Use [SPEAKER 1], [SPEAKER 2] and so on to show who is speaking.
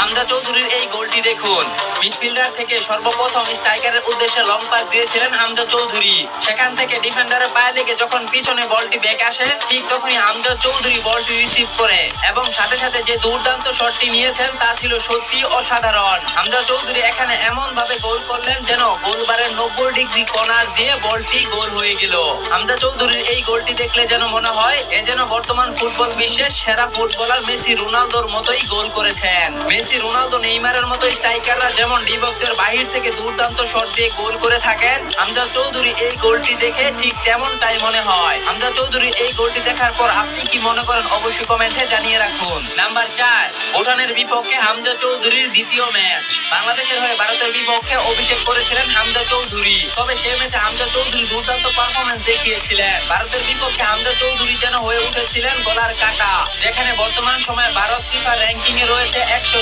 [SPEAKER 1] হামজা চৌধুরীর এই গোলটি দেখুন। মিডফিল্ডার থেকে সর্বপ্রথম স্ট্রাইকারের উদ্দেশ্যে লং পাস দিয়েছিলেন হামজা চৌধুরী। সেখান থেকে ডিফেন্ডারের পায়ে লেগে যখন পিছনে বলটি ব্যাক আসে, ঠিক তখনই হামজা চৌধুরী বলটি রিসিভ করে এবং সাথে সাথে যে দুর্দান্ত শটটি নিয়েছেন তা ছিল সত্যি অসাধারণ। হামজা চৌধুরী এখানে এমন ভাবে গোল করলেন যেন গোলবারের 90 ডিগ্রি কর্নার দিয়ে বলটি গোল হয়ে গেল। হামজা চৌধুরীর এই গোলটি দেখলে যেন মনে হয় এ যেন বর্তমান ফুটবল বিশ্বের সেরা ফুটবলার মেসি রোনালদোর মতোই গোল করেছেন। মেসি রোনালদো নেইমারের মতো স্ট্রাইকাররা যেমন ডি বক্সের বাহির থেকে দুর্দান্ত শট দিয়ে গোল করে থাকেন, হামজা চৌধুরী এই গোলটি দেখে ঠিক তেমনটাই মনে হয়। হামজা চৌধুরী এই গোলটি দেখার পর আপনি কি মনে করেন অবশ্যই কমেন্টে জানিয়ে রাখুন। নাম্বার 4, ভুটানের বিপক্ষে হামজা চৌধুরীর দ্বিতীয় ম্যাচ। বাংলাদেশের হয়ে ভারতের বিপক্ষে অভিষেক করেছিলেন হামজা চৌধুরী। তবে সেই ম্যাচে হামজা চৌধুরী দুর্দান্ত পারফরমেন্স দেখিয়েছিলেন। ভারতের বিপক্ষে হামজা চৌধুরী যেন হয়ে উঠেছিলেন গলার কাটা, যেখানে বর্তমান সময়ে ভারত ফিফা র্যাঙ্কিং এ রয়েছে 100